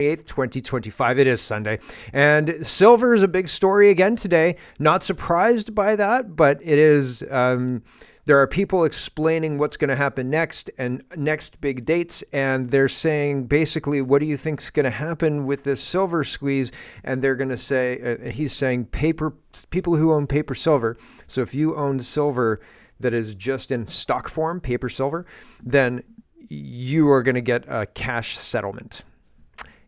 8th, 2025. It is Sunday. And silver is a big story again today. Not surprised by that, but it is. There are people explaining what's going to happen next and next big dates. And they're saying, basically, what do you think is going to happen with this silver squeeze? And they're going to say, he's saying people who own paper silver. So if you own silver that is just in stock form, paper silver, then you are going to get a cash settlement.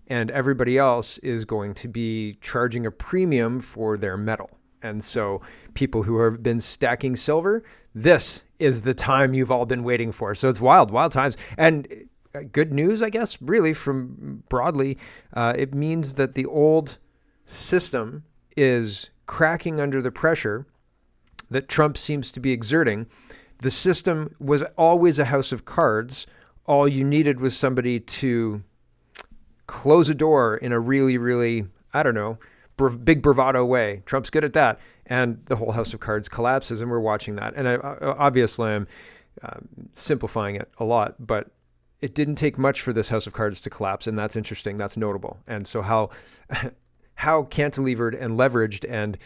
And everybody else is going to be charging a premium for their metal. And so people who have been stacking silver, this is the time you've all been waiting for. So it's wild times. And good news, I guess, really from broadly, it means that the old system is cracking under the pressure that Trump seems to be exerting. The system was always a house of cards. All you needed was somebody to close a door in a really, really, I don't know, big bravado way. Trump's good at that. And the whole house of cards collapses, and we're watching that. And obviously I'm simplifying it a lot, but it didn't take much for this house of cards to collapse. And that's interesting. That's notable. And so how cantilevered and leveraged and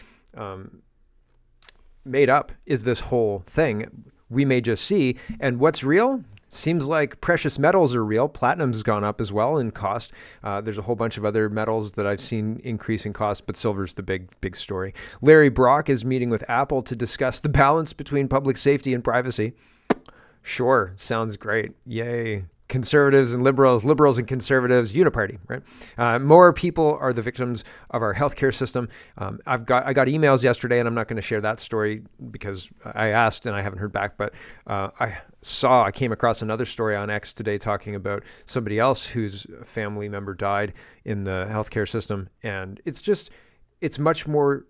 made up is this whole thing? We may just see. And what's real? Seems like precious metals are real. Platinum's gone up as well in cost. There's a whole bunch of other metals that I've seen increase in cost, but silver's the big story. Larry Brock is meeting with Apple to discuss the balance between public safety and privacy. Sure, sounds great. Yay. Conservatives and liberals and conservatives, uniparty, right? More people are the victims of our healthcare system. I got emails yesterday, and I'm not going to share that story because I asked and I haven't heard back, but I came across another story on X today talking about somebody else whose family member died in the healthcare system. And it's much more,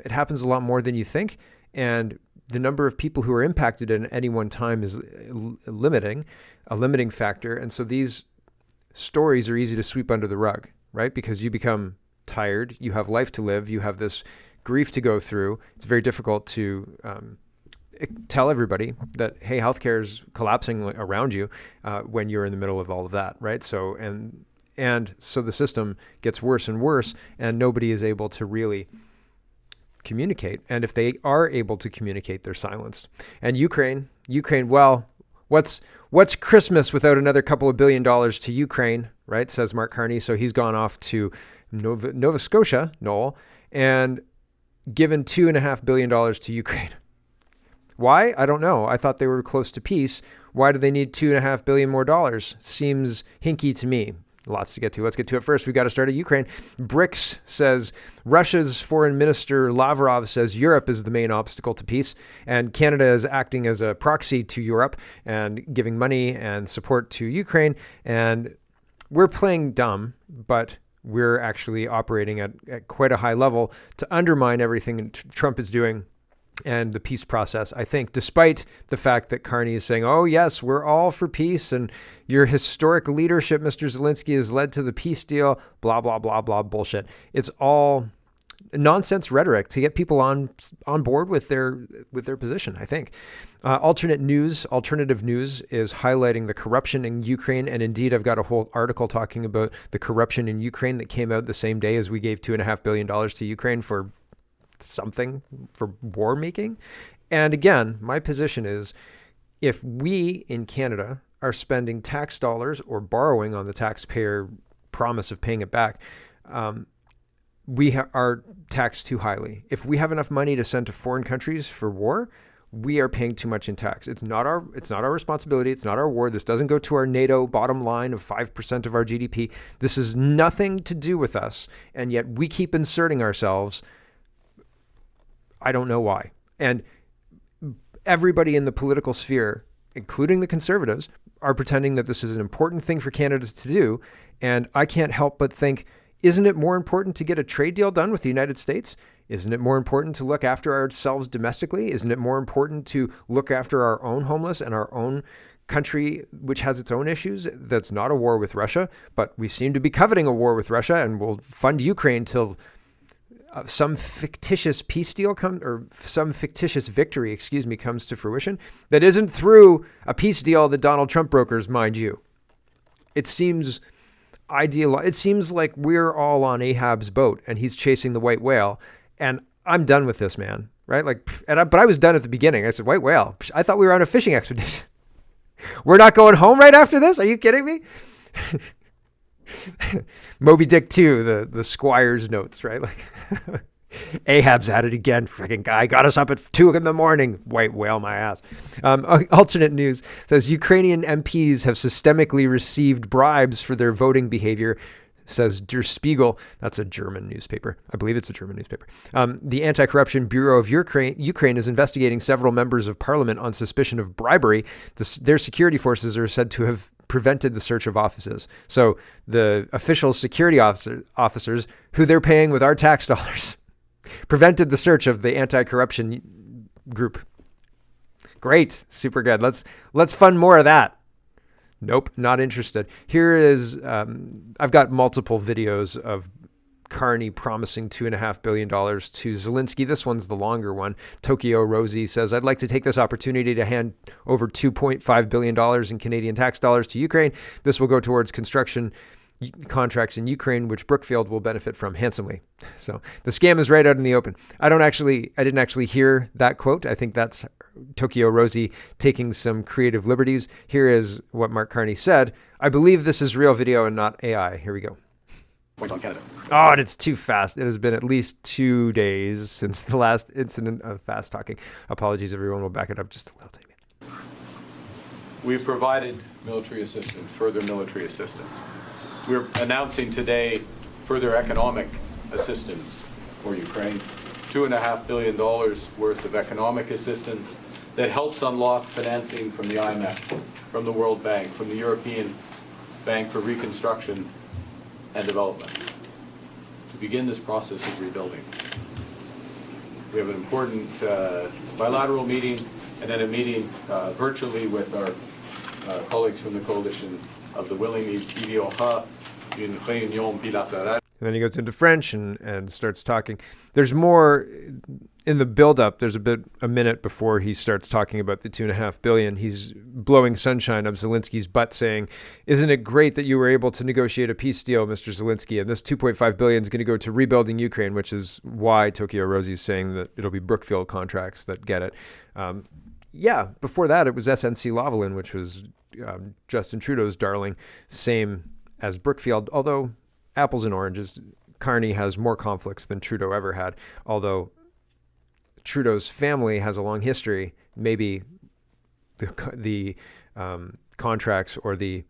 it happens a lot more than you think. And the number of people who are impacted at any one time is a limiting factor. And so these stories are easy to sweep under the rug, right? Because you become tired, you have life to live, you have this grief to go through. It's very difficult to tell everybody that, hey, healthcare is collapsing around you when you're in the middle of all of that, right? So, and so the system gets worse and worse, and nobody is able to really communicate. And if they are able to communicate, they're silenced. And Ukraine, well, what's Christmas without another couple of $1 billion to Ukraine, right? Says Mark Carney. So he's gone off to Nova Scotia, Noel, and given $2.5 billion to Ukraine. Why? I don't know. I thought they were close to peace. Why do they need $2.5 billion more dollars? Seems hinky to me. Lots to get to. Let's get to it first. We got to start at Ukraine. BRICS says Russia's foreign minister Lavrov says Europe is the main obstacle to peace, and Canada is acting as a proxy to Europe and giving money and support to Ukraine. And we're playing dumb, but we're actually operating at quite a high level to undermine everything Trump is doing and the peace process, I think, despite the fact that Carney is saying, oh, yes, we're all for peace and your historic leadership, Mr. Zelensky, has led to the peace deal, blah, blah, blah, blah, bullshit. It's all nonsense rhetoric to get people on board with their position, I think. Alternative news is highlighting the corruption in Ukraine. And indeed, I've got a whole article talking about the corruption in Ukraine that came out the same day as we gave $2.5 billion to Ukraine for something, for war making. And again, my position is if we in Canada are spending tax dollars or borrowing on the taxpayer promise of paying it back, we are taxed too highly. If we have enough money to send to foreign countries for war, we are paying too much in tax. It's not our responsibility. It's not our war. This doesn't go to our NATO bottom line of 5% of our GDP. This has nothing to do with us. And yet we keep inserting ourselves. I don't know why. And everybody in the political sphere, including the conservatives, are pretending that this is an important thing for Canada to do. And I can't help but think, isn't it more important to get a trade deal done with the United States? Isn't it more important to look after ourselves domestically? Isn't it more important to look after our own homeless and our own country, which has its own issues? That's not a war with Russia, but we seem to be coveting a war with Russia, and we'll fund Ukraine till some fictitious peace deal some fictitious victory, comes to fruition that isn't through a peace deal that Donald Trump brokers, mind you. It seems It seems like we're all on Ahab's boat and he's chasing the white whale. And I'm done with this, man. Right? But I was done at the beginning. I said, white whale. I thought we were on a fishing expedition. We're not going home right after this? Are you kidding me? Moby Dick 2, the Squire's notes, right? Ahab's at it again. Freaking guy got us up at 2 a.m. White whale my ass. Alternate news says Ukrainian MPs have systemically received bribes for their voting behavior, says Der Spiegel. That's a German newspaper. I believe it's a German newspaper. The Anti-Corruption Bureau of Ukraine is investigating several members of parliament on suspicion of bribery. Their security forces are said to have prevented the search of offices. So the official security officers, who they're paying with our tax dollars, prevented the search of the anti-corruption group. Great. Super good. Let's fund more of that. Nope, not interested. Here is, I've got multiple videos of Carney promising $2.5 billion to Zelensky. This one's the longer one. Tokyo Rosie says, I'd like to take this opportunity to hand over $2.5 billion in Canadian tax dollars to Ukraine. This will go towards construction contracts in Ukraine, which Brookfield will benefit from handsomely. So the scam is right out in the open. I didn't actually hear that quote. I think that's Tokyo Rosie taking some creative liberties. Here is what Mark Carney said. I believe this is real video and not AI. Here we go. Point on Canada. Oh, and it's too fast. It has been at least 2 days since the last incident of fast talking. Apologies, everyone. We'll back it up just a little tiny bit. We've provided military assistance, further military assistance. We're announcing today further economic assistance for Ukraine. $2.5 billion worth of economic assistance that helps unlock financing from the IMF, from the World Bank, from the European Bank for Reconstruction and Development, to begin this process of rebuilding. We have an important bilateral meeting and then a meeting virtually with our colleagues from the coalition of the willing. Il y aura une réunion bilatérale. And then he goes into French and starts talking. There's more in the build-up. There's a minute before he starts talking about the $2.5 billion. He's blowing sunshine up Zelensky's butt, saying, "Isn't it great that you were able to negotiate a peace deal, Mr. Zelensky? And this $2.5 billion is going to go to rebuilding Ukraine," which is why Tokyo Rosie is saying that it'll be Brookfield contracts that get it. Yeah, before that it was SNC-Lavalin, which was Justin Trudeau's darling, same as Brookfield, although apples and oranges. Carney has more conflicts than Trudeau ever had, although Trudeau's family has a long history. Maybe the contracts or the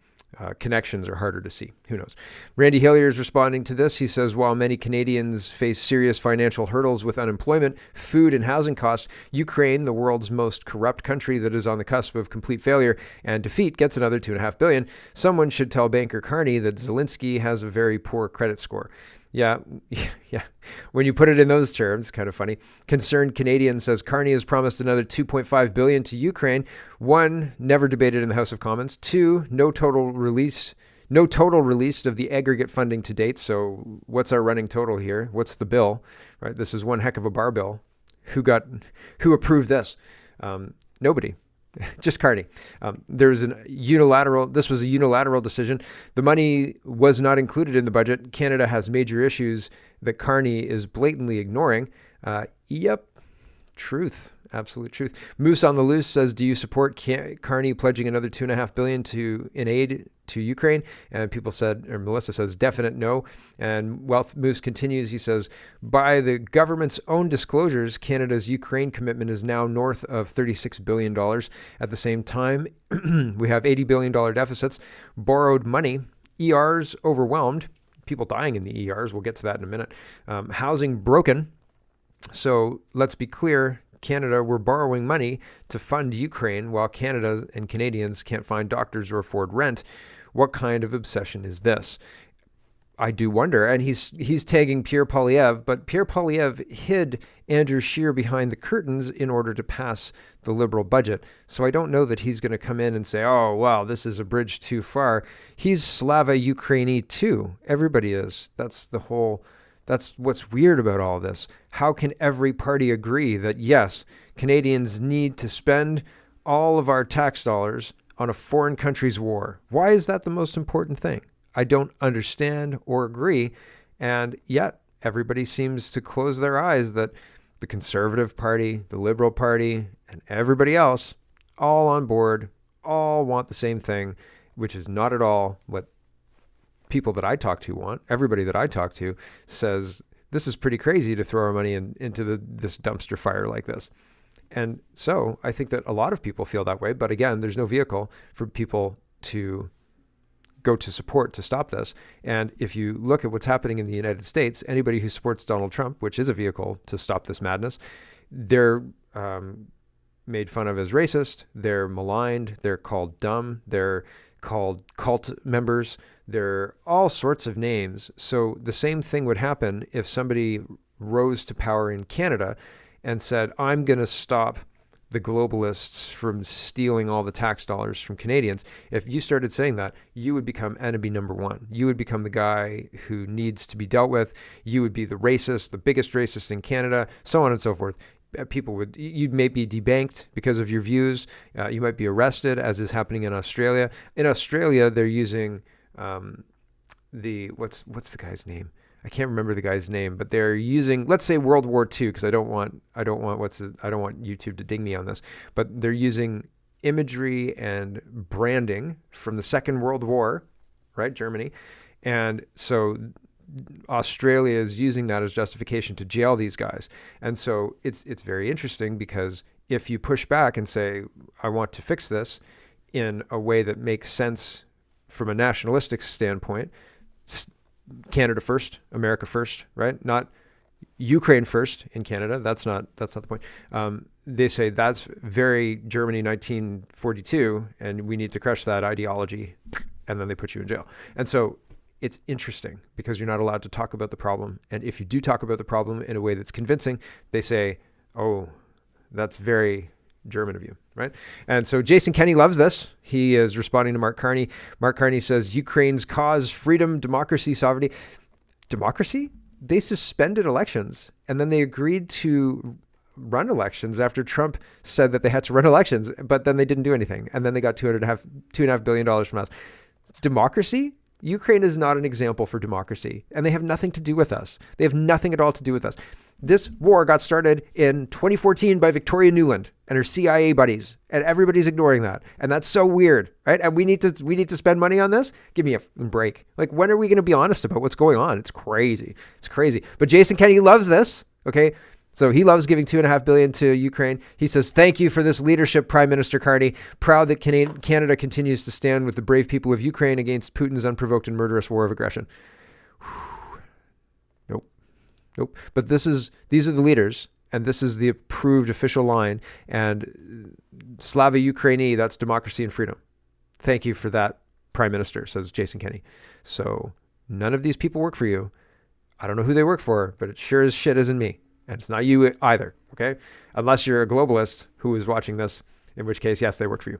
connections are harder to see. Who knows? Randy Hillier is responding to this. He says, while many Canadians face serious financial hurdles with unemployment, food and housing costs, Ukraine, the world's most corrupt country that is on the cusp of complete failure and defeat, gets another $2.5 billion. Someone should tell banker Carney that Zelensky has a very poor credit score. Yeah. When you put it in those terms, kind of funny. Concerned Canadian says Carney has promised another $2.5 billion to Ukraine. 1, never debated in the House of Commons. 2, no total released of the aggregate funding to date. So what's our running total here? What's the bill? Right? This is one heck of a bar bill. Who approved this? Nobody. Just Carney. This was a unilateral decision. The money was not included in the budget. Canada has major issues that Carney is blatantly ignoring. Yep. Truth. Absolute truth. Moose on the Loose says, do you support Carney pledging another $2.5 billion in aid to Ukraine? And Melissa says, definite no. And Wealth Moose continues. He says, by the government's own disclosures, Canada's Ukraine commitment is now north of $36 billion. At the same time, we have $80 billion deficits, borrowed money, ERs overwhelmed, people dying in the ERs. We'll get to that in a minute. Housing broken. So let's be clear. Canada, we're borrowing money to fund Ukraine while Canada and Canadians can't find doctors or afford rent. What kind of obsession is this? I do wonder. And he's tagging Pierre Poilievre, but Pierre Poilievre hid Andrew Scheer behind the curtains in order to pass the Liberal budget. So I don't know that he's going to come in and say, oh, wow, this is a bridge too far. He's Slava Ukraini too. Everybody is. That's what's weird about all this. How can every party agree that, yes, Canadians need to spend all of our tax dollars on a foreign country's war? Why is that the most important thing? I don't understand or agree. And yet everybody seems to close their eyes that the Conservative Party, the Liberal Party, and everybody else, all on board, all want the same thing, which is not at all what people that I talk to want. Everybody that I talk to says, this is pretty crazy to throw our money into this dumpster fire like this. And so I think that a lot of people feel that way. But again, there's no vehicle for people to go to support to stop this. And if you look at what's happening in the United States, anybody who supports Donald Trump, which is a vehicle to stop this madness, they're made fun of as racist. They're maligned. They're called dumb. They're called cult members. They're all sorts of names. So the same thing would happen if somebody rose to power in Canada and said, I'm going to stop the globalists from stealing all the tax dollars from Canadians. If you started saying that, you would become enemy number one. You would become the guy who needs to be dealt with. You would be the racist, the biggest racist in Canada, so on and so forth. You may be debanked because of your views. You might be arrested, as is happening in Australia. In Australia, they're using what's the guy's name? I can't remember the guy's name, but they're using, let's say, World War II, because I don't want YouTube to ding me on this, but they're using imagery and branding from the Second World War, right? Germany. And so Australia is using that as justification to jail these guys. And so it's very interesting, because if you push back and say, I want to fix this in a way that makes sense from a nationalistic standpoint, Canada first, America first, right? Not Ukraine first in Canada. That's not the point. They say that's very Germany 1942, and we need to crush that ideology, and then they put you in jail. And so it's interesting, because you're not allowed to talk about the problem. And if you do talk about the problem in a way that's convincing, they say, oh, that's very German of you, right? And so Jason Kenney loves this. He is responding to Mark Carney. Mark Carney says, Ukraine's cause, freedom, democracy, sovereignty. Democracy? They suspended elections, and then they agreed to run elections after Trump said that they had to run elections, but then they didn't do anything. And then they got $2.5 billion from us. Democracy? Ukraine is not an example for democracy, and they have nothing to do with us. They have nothing at all to do with us. This war got started in 2014 by Victoria Nuland and her CIA buddies, and everybody's ignoring that. And that's so weird, right? And we need to spend money on this? Give me a break. Like, when are we going to be honest about what's going on? It's crazy. It's crazy. But Jason Kenney loves this, okay? So he loves giving $2.5 billion to Ukraine. He says, thank you for this leadership, Prime Minister Carney. Proud that Canada continues to stand with the brave people of Ukraine against Putin's unprovoked and murderous war of aggression. Nope. But these are the leaders, and this is the approved official line. And Slava Ukraini, that's democracy and freedom. Thank you for that, Prime Minister, says Jason Kenney. So none of these people work for you. I don't know who they work for, but it sure as shit isn't me. And it's not you either, okay? Unless you're a globalist who is watching this, in which case, yes, they work for you.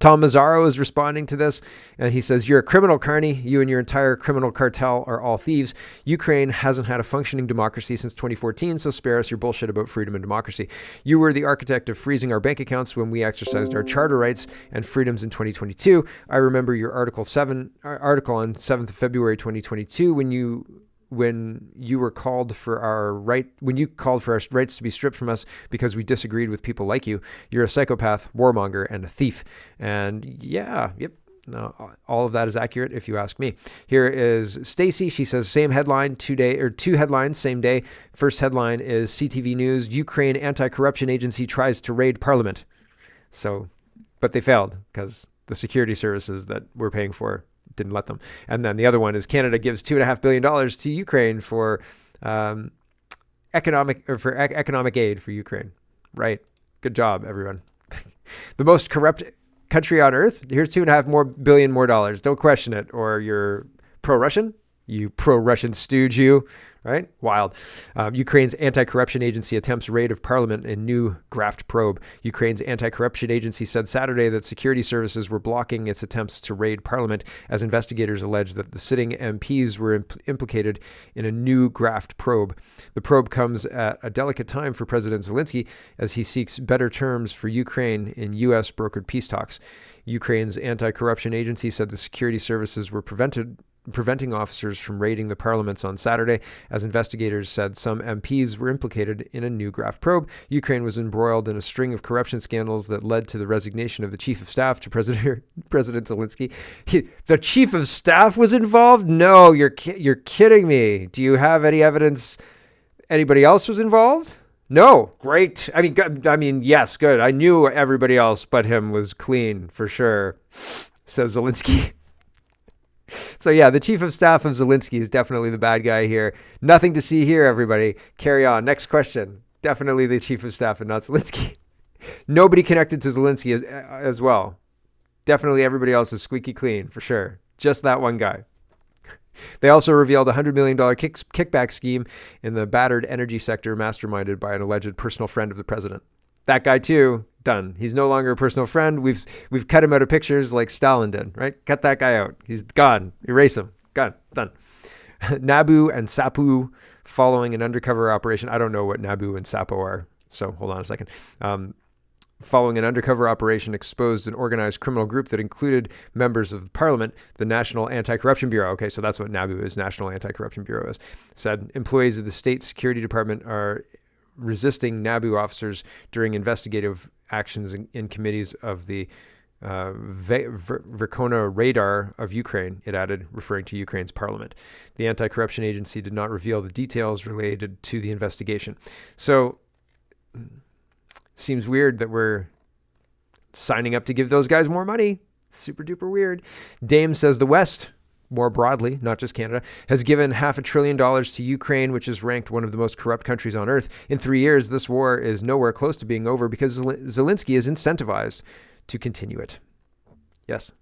Tom Mazzaro is responding to this, and he says, you're a criminal, Carney. You and your entire criminal cartel are all thieves. Ukraine hasn't had a functioning democracy since 2014, so spare us your bullshit about freedom and democracy. You were the architect of freezing our bank accounts when we exercised our charter rights and freedoms in 2022. I remember your article on 7th of February 2022 when you called for our rights to be stripped from us because we disagreed with people like you. You're a psychopath, warmonger, and a thief. And no, all of that is accurate if you ask me. Here is Stacy. She says, same headline, two headlines, same day. First headline is CTV News, Ukraine anti-corruption agency tries to raid parliament. So, but they failed because the security services that we're paying for didn't let them. And then the other one is Canada gives $2.5 billion to Ukraine for economic aid for Ukraine. Right. Good job, everyone. The most corrupt country on earth. Here's $2.5 billion more dollars. Don't question it. Or you're pro-Russian. you pro-Russian stooge, you. Right? Wild. Ukraine's anti-corruption agency attempts raid of parliament in new graft probe. Ukraine's anti-corruption agency said Saturday that security services were blocking its attempts to raid parliament as investigators allege that the sitting MPs were implicated in a new graft probe. The probe comes at a delicate time for President Zelensky as he seeks better terms for Ukraine in U.S. brokered peace talks. Ukraine's anti-corruption agency said the security services were preventing officers from raiding the parliaments on Saturday, as investigators said some MPs were implicated in a new graft probe. Ukraine was embroiled in a string of corruption scandals that led to the resignation of the chief of staff to President Zelensky. The chief of staff was involved? No, you're kidding me. Do you have any evidence anybody else was involved? No. Great. I mean, yes, good. I knew everybody else but him was clean for sure, says Zelensky. So yeah, the chief of staff of Zelensky is definitely the bad guy here. Nothing to see here, everybody. Carry on. Next question. Definitely the chief of staff and not Zelensky. Nobody connected to Zelensky as well. Definitely everybody else is squeaky clean, for sure. Just that one guy. They also revealed a $100 million kickback scheme in the battered energy sector masterminded by an alleged personal friend of the president. That guy too, done. He's no longer a personal friend. We've cut him out of pictures like Stalin did, right? Cut that guy out. He's gone. Erase him. Gone. Done. Nabu and Sapu following an undercover operation. I don't know what Nabu and Sapo are, so hold on a second. Following an undercover operation exposed an organized criminal group that included members of parliament, the National Anti-Corruption Bureau. Okay, so that's what NABU is, National Anti-Corruption Bureau is. Said employees of the state security department are resisting NABU officers during investigative actions in committees of the Verkhovna Radar of Ukraine, it added, referring to Ukraine's parliament. The anti-corruption agency did not reveal the details related to the investigation. So, seems weird that we're signing up to give those guys more money. Super duper weird. Dame says the West, more broadly, not just Canada, has given $500 billion to Ukraine, which is ranked one of the most corrupt countries on earth. In 3 years, this war is nowhere close to being over because Zelensky is incentivized to continue it. Yes.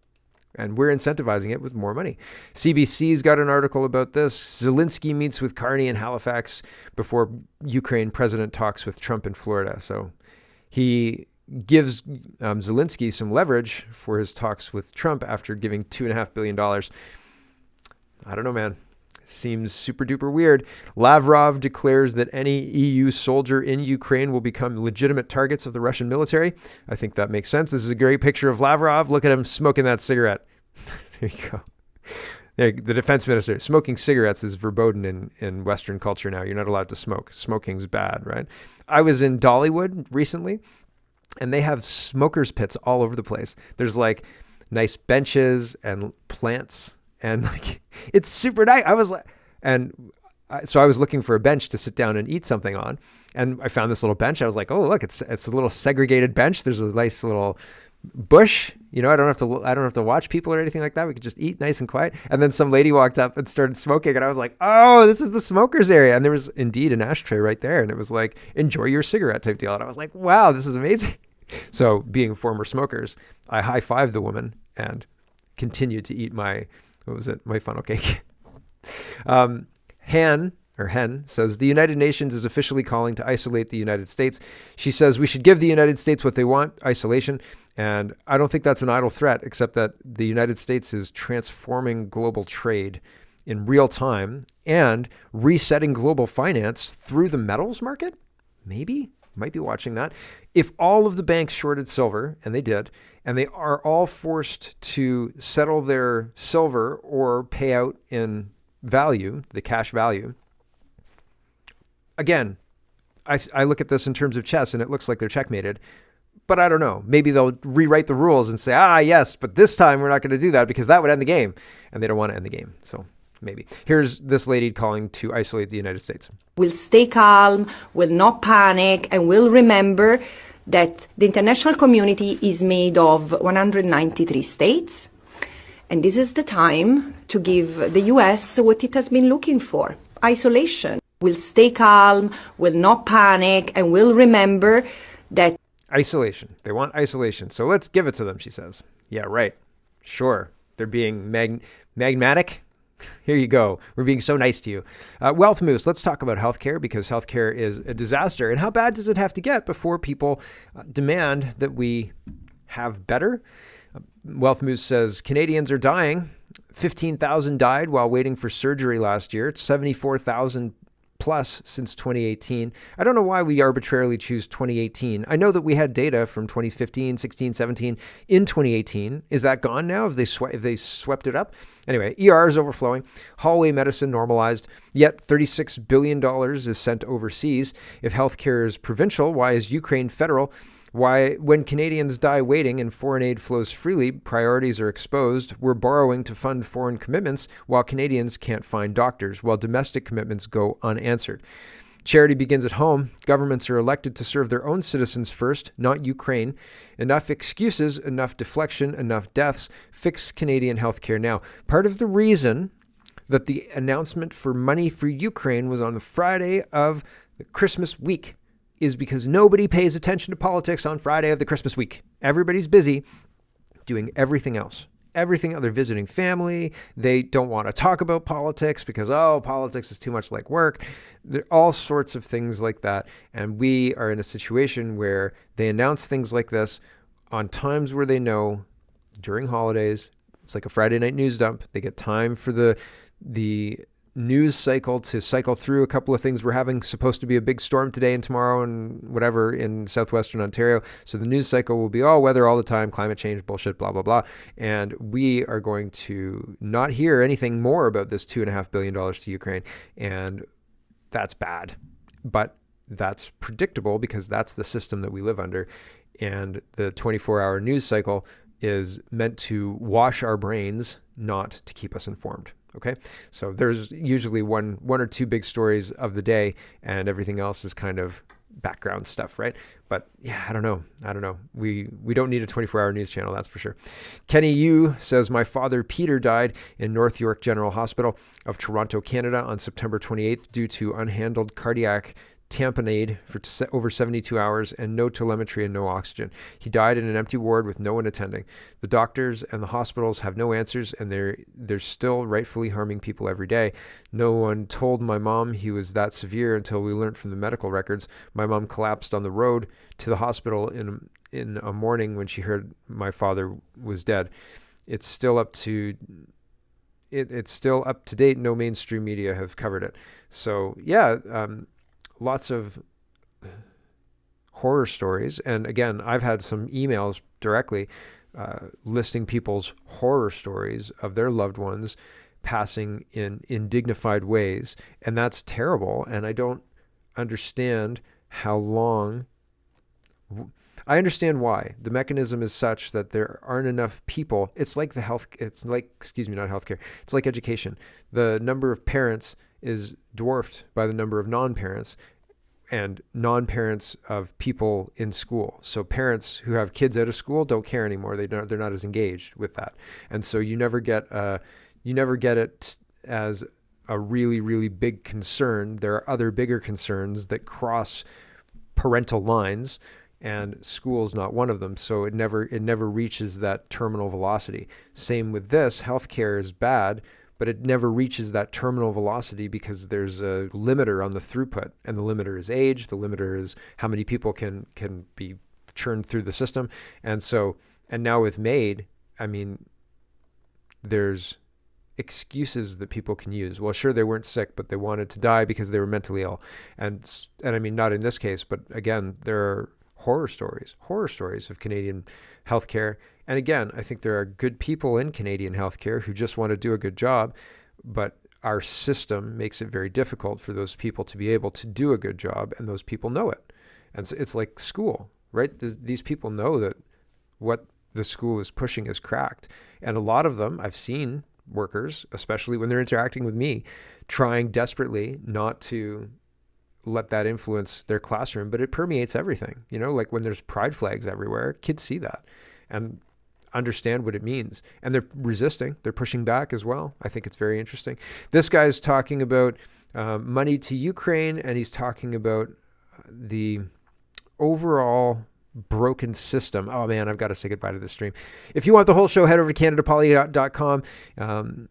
And we're incentivizing it with more money. CBC's got an article about this. Zelensky meets with Carney in Halifax before Ukraine president talks with Trump in Florida. So he gives Zelensky some leverage for his talks with Trump after giving $2.5 billion. I don't know, man. Seems super duper weird. Lavrov declares that any EU soldier in Ukraine will become legitimate targets of the Russian military. I think that makes sense. This is a great picture of Lavrov. Look at him smoking that cigarette. There you go. There, the defense minister. Smoking cigarettes is verboten in Western culture now. You're not allowed to smoke. Smoking's bad, right? I was in Dollywood recently, and they have smokers pits all over the place. There's like nice benches and plants. And like, it's super nice. So I was looking for a bench to sit down and eat something on. And I found this little bench. I was like, oh, look, it's a little segregated bench. There's a nice little bush. You know, I don't have to watch people or anything like that. We could just eat nice and quiet. And then some lady walked up and started smoking. And I was like, oh, this is the smokers area. And there was indeed an ashtray right there. And it was like, enjoy your cigarette type deal. And I was like, wow, this is amazing. So being former smokers, I high-fived the woman and continued to eat my funnel cake. Hen says the United Nations is officially calling to isolate the United States. She says we should give the United States what they want, isolation. And I don't think that's an idle threat, except that the United States is transforming global trade in real time and resetting global finance through the metals market. Maybe. Might be watching that. If all of the banks shorted silver, and they did, and they are all forced to settle their silver or pay out in value, the cash value, again, I look at this in terms of chess and it looks like they're checkmated, but I don't know. Maybe they'll rewrite the rules and say, yes, but this time we're not going to do that because that would end the game, and they don't want to end the game. So maybe. Here's this lady calling to isolate the United States. We'll stay calm, we'll not panic, and we'll remember that the international community is made of 193 states. And this is the time to give the US what it has been looking for, isolation. We'll stay calm, we'll not panic, and we'll remember that... Isolation. They want isolation. So let's give it to them, she says. Yeah, right. Sure. They're being magmatic. Here you go. We're being so nice to you. Wealth Moose, let's talk about healthcare, because healthcare is a disaster. And how bad does it have to get before people demand that we have better? Wealth Moose says Canadians are dying. 15,000 died while waiting for surgery last year. It's 74,000 plus since 2018. I don't know why we arbitrarily choose 2018. I know that we had data from 2015, 16, 17 in 2018. Is that gone now? Have they swept it up? Anyway, ER is overflowing. Hallway medicine normalized. Yet $36 billion is sent overseas. If healthcare is provincial, why is Ukraine federal? Why, when Canadians die waiting and foreign aid flows freely, priorities are exposed. We're borrowing to fund foreign commitments while Canadians can't find doctors, while domestic commitments go unanswered. Charity begins at home. Governments are elected to serve their own citizens first, not Ukraine. Enough excuses, enough deflection, enough deaths. Fix Canadian healthcare now. Part of the reason that the announcement for money for Ukraine was on the Friday of Christmas week is because nobody pays attention to politics on Friday of the Christmas week. Everybody's busy doing everything else. Everything other, visiting family. They don't want to talk about politics because, politics is too much like work. There are all sorts of things like that. And we are in a situation where they announce things like this on times where they know during holidays. It's like a Friday night news dump. They get time for the news cycle to cycle through a couple of things. We're having supposed to be a big storm today and tomorrow and whatever in southwestern Ontario. So the news cycle will be all weather all the time, climate change, bullshit, blah, blah, blah. And we are going to not hear anything more about this $2.5 billion to Ukraine. And that's bad. But that's predictable because that's the system that we live under. And the 24-hour news cycle is meant to wash our brains, not to keep us informed. Okay, so there's usually one or two big stories of the day, and everything else is kind of background stuff, right? But yeah, I don't know. We don't need a 24-hour news channel, that's for sure. Kenny Yu says, my father Peter died in North York General Hospital of Toronto, Canada on September 28th due to unhandled cardiac tamponade for over 72 hours and no telemetry and no oxygen. He died in an empty ward with no one attending. The doctors and the hospitals have no answers, and they're still rightfully harming people every day. No one told my mom he was that severe until we learned from the medical records. My mom collapsed on the road to the hospital in a morning when she heard my father was dead. It's still up to date. No mainstream media have covered it. So yeah, lots of horror stories. And again, I've had some emails directly listing people's horror stories of their loved ones passing in dignified ways. And that's terrible. And I don't understand how long. I understand why. The mechanism is such that there aren't enough people. It's like not healthcare. It's like education. The number of parents is dwarfed by the number of non-parents and non-parents of people in school. So parents who have kids out of school don't care anymore. They're not as engaged with that. And so you never get it as a really, really big concern. There are other bigger concerns that cross parental lines, and school's not one of them. So it never reaches that terminal velocity. Same with this. Healthcare is bad, but it never reaches that terminal velocity because there's a limiter on the throughput, and the limiter is age. The limiter is how many people can be churned through the system. And now with MAID, I mean, there's excuses that people can use. Well, sure, they weren't sick, but they wanted to die because they were mentally ill. And I mean, not in this case, but again, there are horror stories of Canadian healthcare. And again, I think there are good people in Canadian healthcare who just want to do a good job, but our system makes it very difficult for those people to be able to do a good job, and those people know it. And so it's like school, right? These people know that what the school is pushing is cracked. And a lot of them, I've seen workers, especially when they're interacting with me, trying desperately not to let that influence their classroom, but it permeates everything. Like when there's pride flags everywhere, kids see that and understand what it means, and they're resisting, they're pushing back as well. I think it's very interesting. This guy's talking about money to Ukraine, and he's talking about the overall broken system. Oh man, I've got to say goodbye to this stream. If you want the whole show, head over to CanadaPoly.com.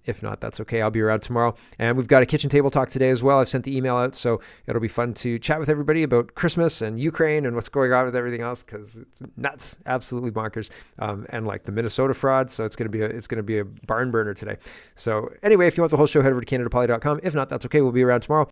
If not, that's okay. I'll be around tomorrow. And we've got a kitchen table talk today as well. I've sent the email out, so it'll be fun to chat with everybody about Christmas and Ukraine and what's going on with everything else, because it's nuts, absolutely bonkers, and like the Minnesota fraud. So it's gonna be a barn burner today. So anyway, if you want the whole show, head over to CanadaPoly.com. If not, that's okay. We'll be around tomorrow.